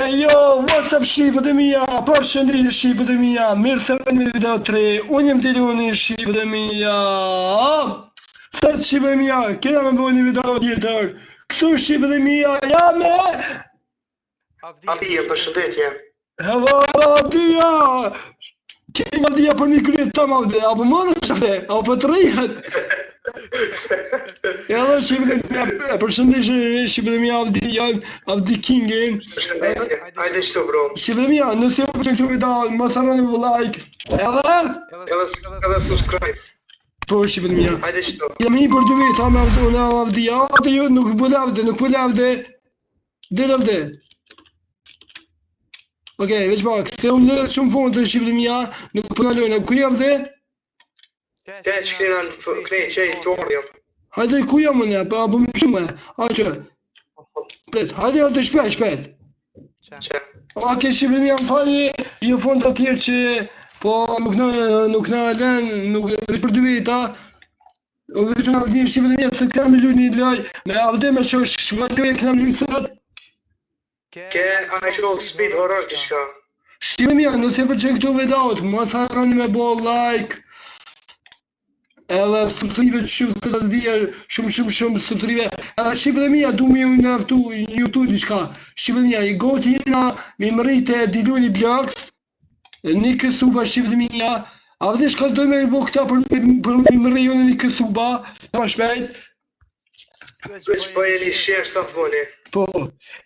What's up shqipët e mia, përshëndetje shqipët e mia, mirë se vini në video 3, unë jem Diluni shqipët e mia. Sot shqipët e mia, kena me bëjnë një video tjetër, këtu shqipët e mia, jam me... Avdia, përshëndetje. Hello Avdia, kena Avdia për një kryet të më Avdia, apo më në shëfte, apo për të rrihet. Hello shqipët e mia, përshëndetje shqipët e mia Avdi Kingin. Hajde shto bro. Shqipët e mia, nëse ju pëlqen këtë video, mos harroni me like. Edhe subscribe. Po shqipët e mia. Hajde shto. Jam i për 2 vite me Avdia, atë ju nuk po lavde. Dhe. Okej, veç pak, se unë lërë shumë fond të shqipët e mia, nuk po na lojnë, ku jam dhe? Keq këne qej tordhjën. Hajde ku jam unë, apo më shumë, që. Pret, hajde shpejt. Që? Okej, shqipët e mia, më fali, ju fond të tjerë që, po nuk na lën, nuk për 2 vita. Veç në Avdi shqipët e mia, se këna me luajnë një loj, me Avdi me që shkëlloj e këna me luajnë sot. Ke ajo speed horror të shka. Shqipët e mia, nëse përqen këtu videot, mos harroni me bo like. Edhe subscribe shumë se të djerë, shumë subscribe. Edhe shqipët e mia, du me ju naftu në YouTube diçka. Shqipët e mia, i goti jena me më rritë Diluni Blogs, një kësuba shqipët e mia. A vëdi shkalltoj me i bo këta për më rrijonë një kësuba, të më shpejt. Veç po jeni share sa të voni. Po,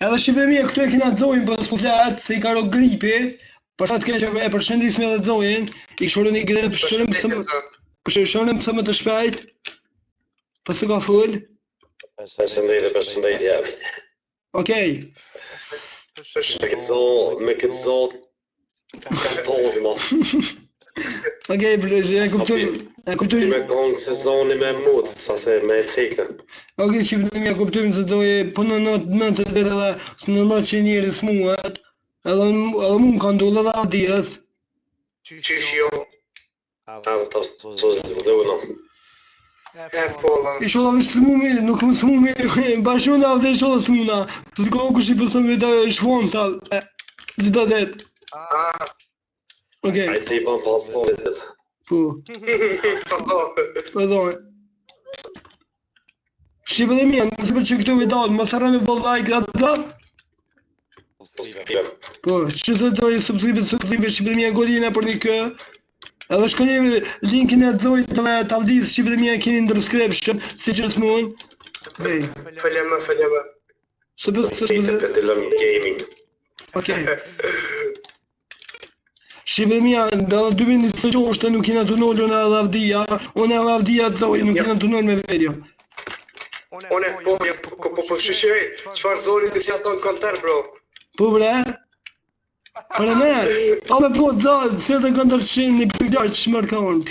edhe shqipët e mia, këtu e kena Zojnë për s'po fletë, se i karo gripi. Për sa të keqe e përshëndis me dhe Zojnë, i këshorën i grep, përshërëshonëm pëse më të shpejt, pëse ka full. Përshëndetje. Okej. Me këtë zot, ka pozë ma. Okej, e kuptojnë. Ti me konë sezoni me mut, sa se me efekte. Okej, shqipët e mia, kuptojnë se dojë, po në natë të edhe, së normal që njeri smuhet, edhe mu më ka ndullë edhe Avdijes. Qysh jo. Të zëdhëno. E pola. I sholla vështë smumi, nuk më smumi, bashkë në Avdi i sholla smuna. Të të kohë kush i pësëm vete i shfuam tal, gjitha det. Okej. Ajtë si i ban pasonit. Po. Përdoj. Shqipët e mia, nëse për që këtu videot, mos harroni me bo like atë. Po, që të dojë subscribe shqipët e mia godina për një kë. Edhe shkoni linkin e Zojt të Avdis shqipët e mia keni në description, si që s'mon. Hej. Falema. Se Shqipët e lëm gaming. Okej. Shqipët e mia, dhe 2026 nuk kena të nollu në Avdia, unë e Avdia të Zojt nuk kena të nollu me video. One, po shëshëj, qfar zoni të si ato në kontar, bro? Po bre? Për e ne, pa me po të zatë, se të kontar të shenë një përgjarë që shmërë ka orë.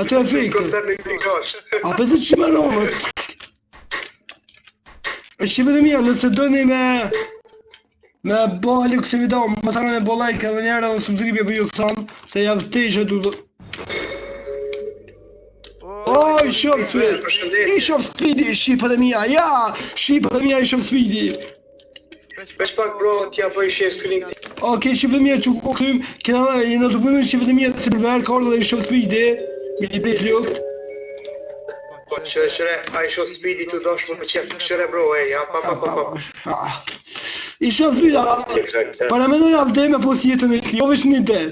Ato e fikë. Kontar në pikasht. A për të shmërë orë. E shqipët e mia, nëse doni me bo halë këse video, më të harroni me bo like edhe njerë edhe subscribe për ju samë, se javë të ishe të do... I shof speedy, shqipët e mia, ja! Shqipët e mia i shof speedy. Veç pak bro, t'ja po i share screen. Okej, shqipët e mia që ku këthym, jena të përmën shqipët e mia se përver ka orë dhe i shof speedy, me i bejt lukt. Po qëre, a i shof speedy të dosh më qef, qëre bro, ja, pa. I shof speedy, para me dojnë avde me pos jetën e kjo, veç një det.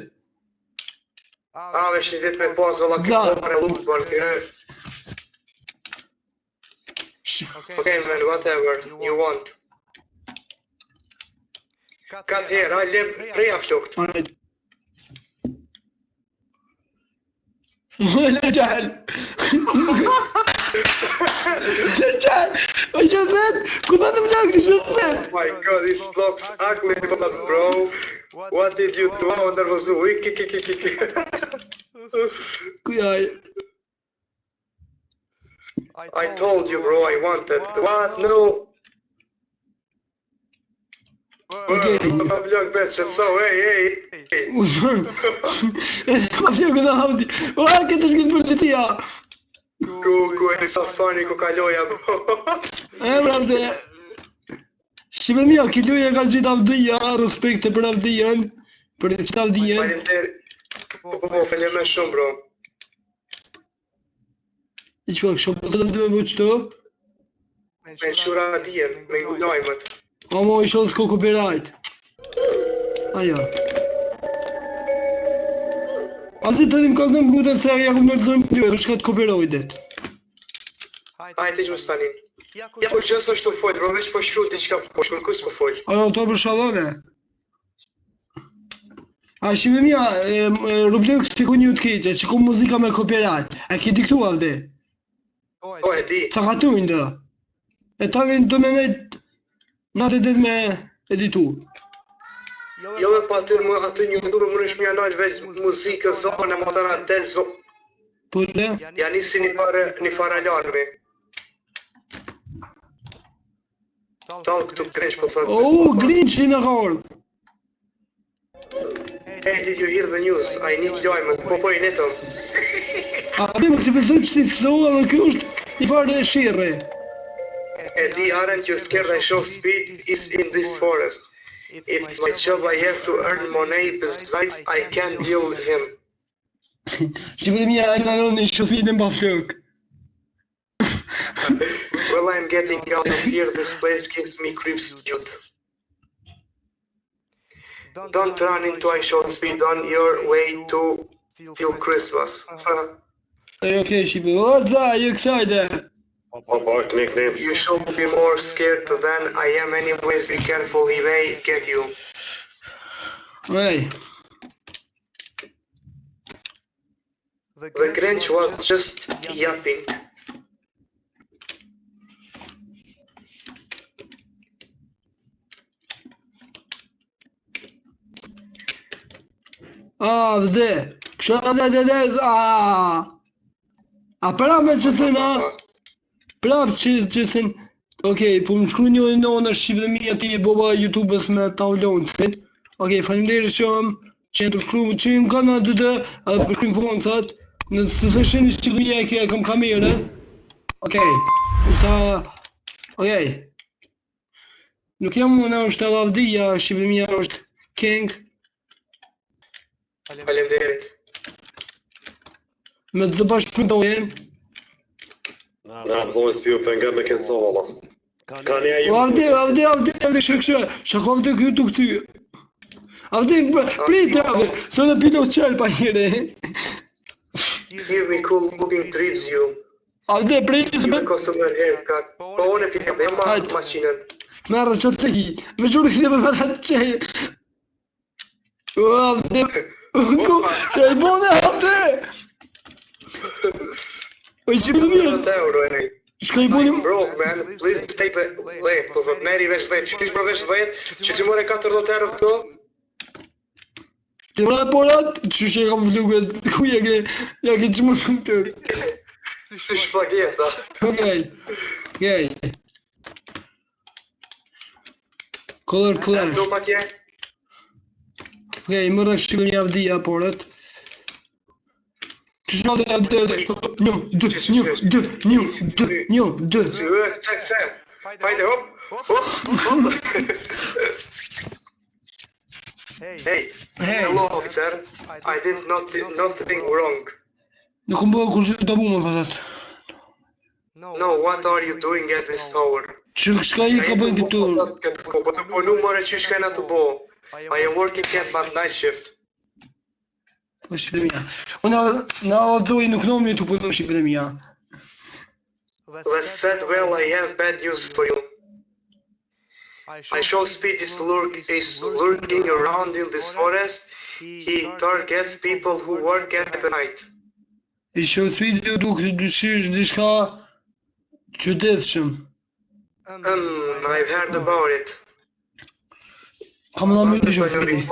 Veç një det me pos, vëlla këtë për e lukt, bërë. Okay man, whatever you want. Cut here, I lem preja flukt. Lërgjall! O që zet, ku të në vlog, që zet? Oh my god, this looks ugly, bro. What did you do? There was a wiki. Kujaj. I told you, bro, I wanted. What? No. Okay. Vlog bitch, so hey. Ma vlog në Avdi. Këtë është këtë policia. Ku e sa funny ku kaloja, bro. Brate. Shqipe mija, këtë loja ka gjithë avdija, respekte për avdijen, për gjithë avdijen. Faleminderit. Po, faleminderit shumë, bro. I që pak, shumë të të me qëto? Me shura dijen, me ngudajmet. O mo i shodhë s'ko copyright. Aja. A ti të dim ka të mbrute se ja ku nërëzojmë një, është ka të copyrightet. Hajde që më stanin. Ja po qësë është të folë, bro, veç po shkru t'i qka po shkru, kus po folë. Aja, to për shalone. A shqipe mija, Roblox që ku një të kejtë, që ku muzika me copyright. A ki diktu avde? Po, e di. Sa ka tu ndë? E ta në të menet natë e me editu. Jo me pa aty një ndurë më nëshmi anajt veç muzikë, zonë, më të nga del zonë. Po le? Ja nisi një fara alarmi. Talë këtu Grinch po thëtë. Grinch i në ka ardhë. Hey, did you hear the news? I need lojmet, po i netëm. A më këtë përsoj që ti të thoa dhe kjo është një farë dhe shire. E di, aren't you scared I show speed is in this forest? It's my job, I have to earn money, besides I can't deal with him. Shqipe mija e në në shofitin pa flok. Well, I'm getting out of here, this place gives me creeps, dude. Don't run into I show speed on your way to till Christmas. Okay, Shqipe, are you excited? Papa, knik. You should be more scared than I am anyways, be careful, he may get you. Hey. The Grinch was just yapping. Vde, kësha dhe, a pra me që thëna, prap që thënë, okej, po më shkru një në në Shqipe dhe mi ati e boba YouTube-ës me tavlon të thënë, okej, falimderit shumë, që e të shkru më që më kanë aty dhe, edhe për shkru më thonë, thëtë, në të thëshin një Shqipe mija e kam kamere, okej, nuk jam më në është edhe avdija, Shqipe mija është King, Faleminderit. me të bashkë të dojen. Na, zojnë s'pju për nga me këtë zolla. Ka një ju. Avde, shakov të kjo të këty. Avde, prit avde, se dhe pino qelë pa njëre. Give me cool looking treats you. Avde, prit Give me customer haircut. Po unë e pika dhe ma maqinën. Merë që të hi, me qurë kësi me përra të qejë. Avde, që i bone avde. Oj, që më mirë. Shka i bone... Bro, man, please take the... Lejt, po thot, meri veç 10, që ti shpër veç 10, që ti more 40 euro këto? Ti mëra porat, që që e kam vluget, ku ja ke që më shumë të... Si shpageta. Okej. Color clash. Co pak je? Okej, mëra shqilë një avdija porat. Që që në të një, dë. Se. Hajde, hop. Hey, hello officer. I did nothing wrong. Nuk më bërë kur që të bu më pasat. No, what are you doing at this hour? Që shka i ka bëjnë këtu? Po të punu more që shka na të bo. I am working at my night shift. Po shqipë mija. Unë në adhoj nuk në me të punu shqipë mija. That said, well, I have bad news for you. I show speed is lurking around in this forest. He targets people who work at the night. I show speed ju duke të dyshish dishka qytetshëm. I've heard about it. Kam në më të show speed.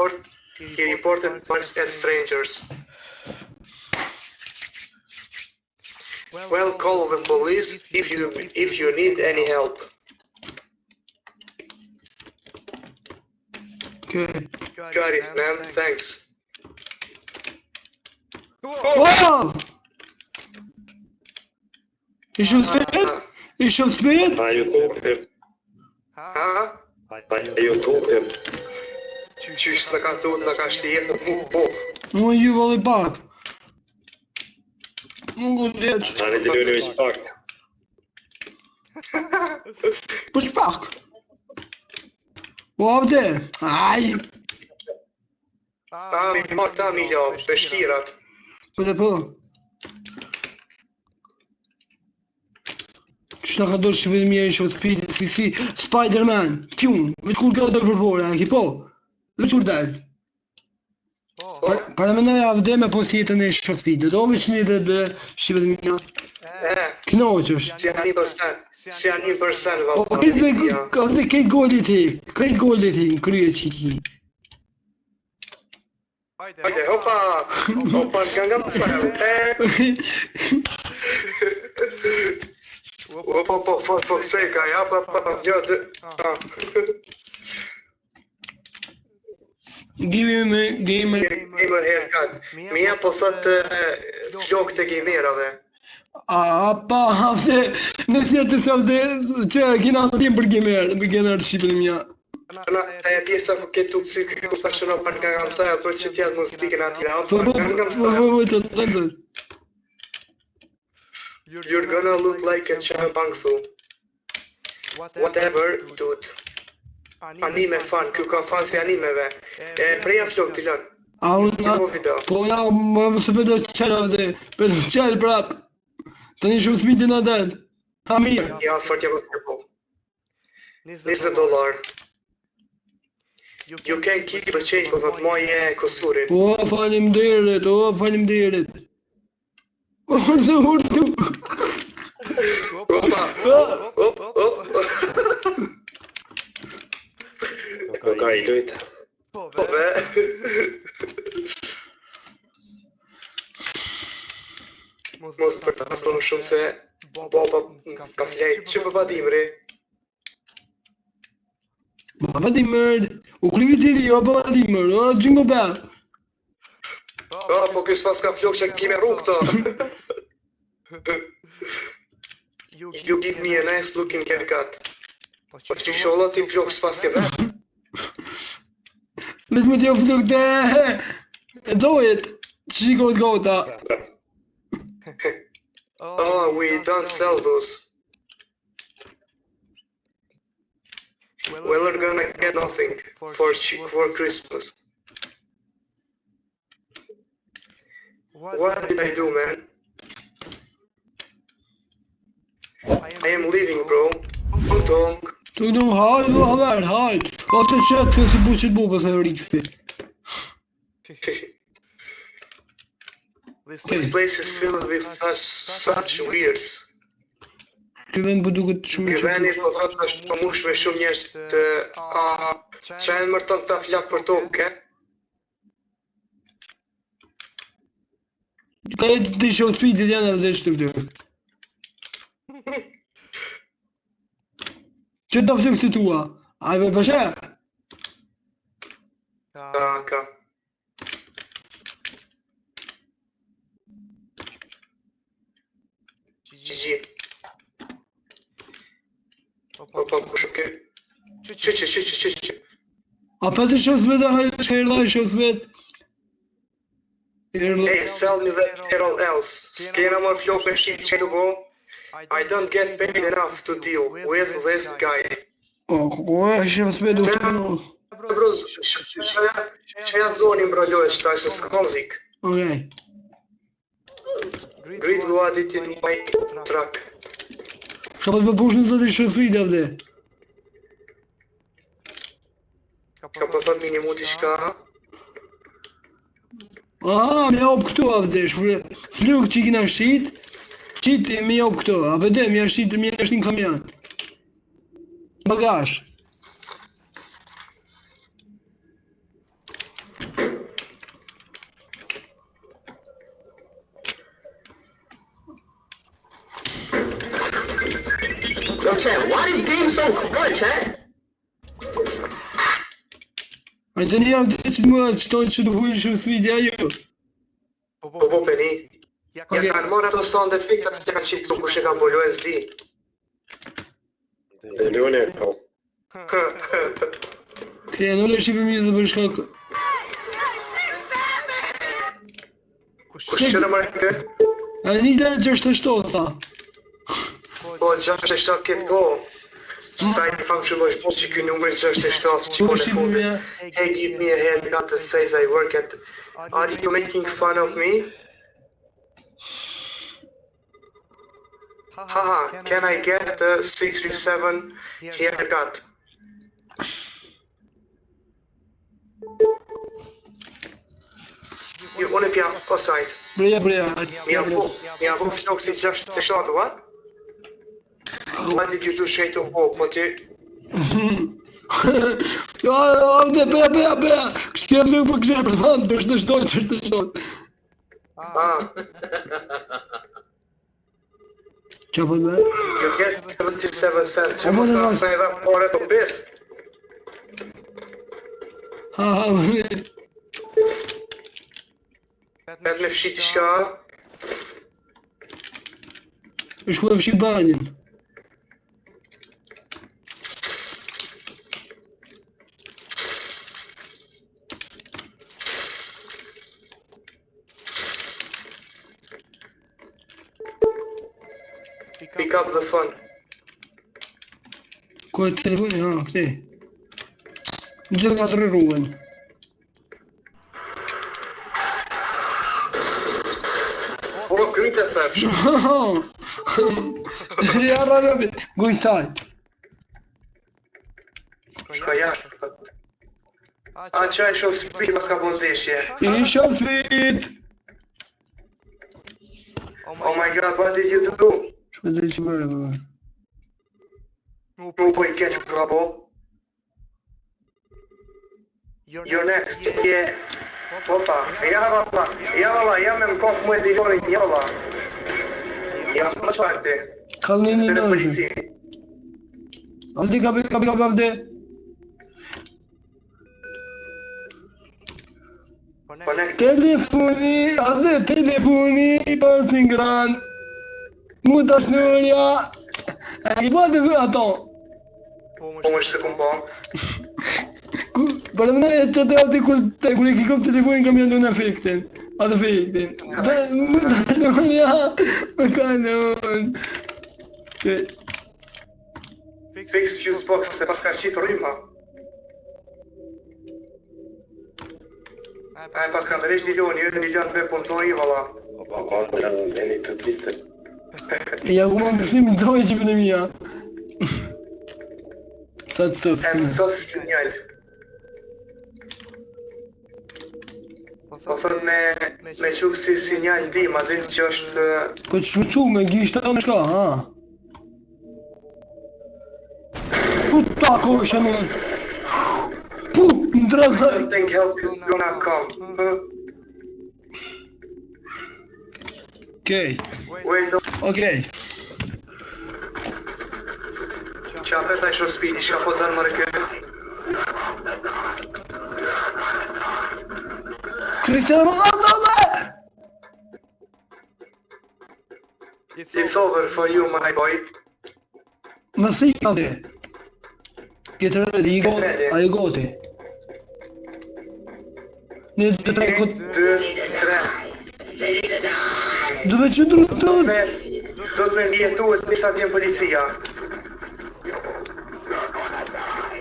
He reported bugs at strangers. Well, call the police if you need any help. Okay. Got it, man. Thanks. Wow! I show speed? A YouTube? Huh? Ju tupim. Qysh në ka tut, në ka shtijet, mu po. Mu ju vëllë pak. Mungu leq. Tani të luni me pak. Po shpak. Po avde. Aj. Mi marrë ta Milja, peshkirat. Po dhe po. Që në ka dorë shqivet mjerë që spiti si Spider-Man. Tjun, veç kur ka dorë përpore, a ki po? Veç kur dalë. Para me nëja avde me po si jetën e shofit, do veç një dhe dhe shqivet mjerë. Knoqësh. Si janë 1%, O, këtë gollit ti, këtë gollit ti, në krye qiki. Hajde, hopa, në Gangnam Style. Po, seka, ja, pa, vjodë. Gamer haircut. Mia po thot flok të gamerave. Pa, hafte, nësë jetë të safte që kina tim për gamer shqipën mja. Ta e pjesa ku ke tuk cyk ku fashionon për Gangnam Style për që t'jadë muzikën atira, Po, Gangnam Style. të. You're gonna look like a chubang thu. Whatever, dude. Anime fan, kjo ka fan si animeve. Preja flok t'i lën. Po, më se për do qelë avde, për do qelë prap. Të një shumë smitin në delë. Ha mirë. Ja, fërtja pas këpo. $20. You can keep the change for that moje kosturin. O, falim derit. Urdu. Opa. Ka i lujtë. Po be. Mos për të asë shumë se baba ka flejt që për badimri. Baba dimër. U kryvi tiri, o baba dimër. O, Jingle Bell. Po kësë pas ka flok që kime rrug të. You give me a nice looking haircut. Po që sholla ti flok së pas ke vetë. Vetë më t'jo flok të... Dojet. Qikot gota. Oh, we don't sell those. Well, we're gonna get nothing for Christmas. What did I do, man? I am leaving, bro. Tung. Tung, hajt. Ka të qëtë të si buqit bu pëse rikëfi. This place is filled with such weirds. Ky vend për duket shumë Ky vend po thotë është përmush me shumë njerëz të çaj mërton ta flak për tokë. Ka e të show speedit janë dhe që të vdërë. Që të vdërë këtë tua? Ajve përshë? Ka. Gigi. Opa, kush ke? Që. A pa të show speed, hajde që herla show speed. Hey, sell me that Carol else. S'kena më flok me shqit që të bo. I don't get paid enough to deal with this guy. Show speed u të në... Bro, që ja zonin bro lojë që ta është s'komzik. Okej. Great luadit in my truck. Ka pa të përpush në zëtë i show speed avde. Ka pa thot minimuti shka. Me jop këto avdesh, fluk që i kina shqit, qit me jop këto, a vede, me jashtë një kamion. Bagash. Yo, chat, why this game so fun, chat? A të një avde që më qëtojnë që të vujnë shumë smidja jo. Po, peni. Ja kanë morë ato sound efektat që kanë qitë kush e ka bolo SD. Dhe lune, po. Okej, nuk e shqipë mirë dhe për shkak. Kush që në marrë kë? A një dhe 67, tha. Po, 67 këtë go. Sa I famë shumë është që këj numër 67 që kone fundit. Hey, give me a haircut that says I work at... Are you making fun of me? Haha, can I get a 67 haircut? Ju, unë e pja osajt. Breja. Mi avu flok si 67, what? What did you do straight to walk, po ty? Ja, beja. Kështë jetë lukë për kështë për thamë, të shdojnë. Ah, Qa për me? you get 77 cents. Që mos të nësë edhe pare të pis. Ha, Vetë me fshit shka. është ku e fshi banjën. Pick up the phone. Ku e telefoni? Ha, këte. Në gjithë ka të rrugën. Po, kryte thefsh. Ja, rrëve, gujsaj. Shka jashtë. A që e shumë sprit mas ka bon deshje. I shumë sfit. Oh my god, what did you do? Shme të që mërë, më. Nuk po I keq bravo. You're next, yeah. Opa, ja valla, jam me më kohë mu e dilonin, ja valla. Ja më qarë ti. Kalë një Të nëshë. polici. Avdi kapi, avdi. Connect. Telefoni, pas një gran. Mu të shnurja. E i pa të vë ato. Po më shë se kum po. Për më e që të ati kur e kikom telefonin kam janë në efektin. Atë efektin. Mu të shnurja. Më kanon. Fix fuse box se pas ka qitë rryma. E pas ka të resh diloni, edhe dilon me punëtori, valla. Pa, janë electriciste. Ja ku më mësim të dojë që për në mija. Sa të E sësë. më sësë sinjal. Po thot me qukë si sinjal di, ma din që është... Po që që me gjishtë të me shka, ha? Puta koshe me. Pu, në drëzë. Something else is gonna come. Okej, Wait, okej. që apet a isho spiti, shka po dërë mërë kërë. Cristiano Ronaldo! It's over for you, my boy. Më si kalli. Get ready, a i goti. Një të tre këtë... 2, 3. Dhe me qëndru të të... Do të me mjetu e të vjen policia.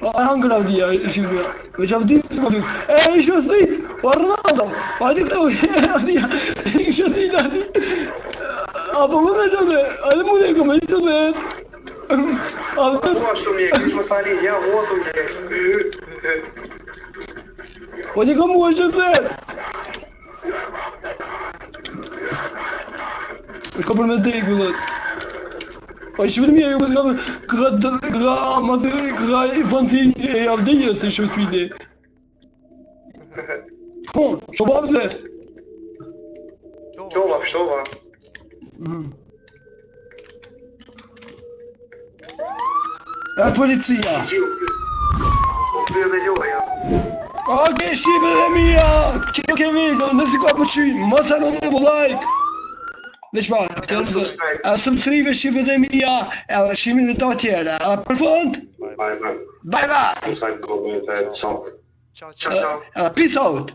A hangër avdia, shqipja. Me që avdia të më e ishë thit! O Ronaldo! A di këtu, avdia! Ishë thit, ati! Apo më dhe që dhe! A dhe mu dhe këmë, ishë thit! A dhe... Mua shumë mjek, ishë më sali, ja, mua të mjek. Po një këmë mua ishë thit! Është ka për me dej këllët. Po ishë për mje, ju këtë këga i fanti e avdejës e shumë smiti. Po, shumë abde. Shtova. E policia. Bëjë dhe loja. Oke, shqipe dhe mija. Kjo ke video, nësi ka përqyjnë. Mos e në like. Veç pa, e subscribe shqipe dhe mija. Edhe shqimin dhe ta tjera. A për fund? Bye bye. Bye bye. Inside comment, ciao. Ciao ciao. Peace out.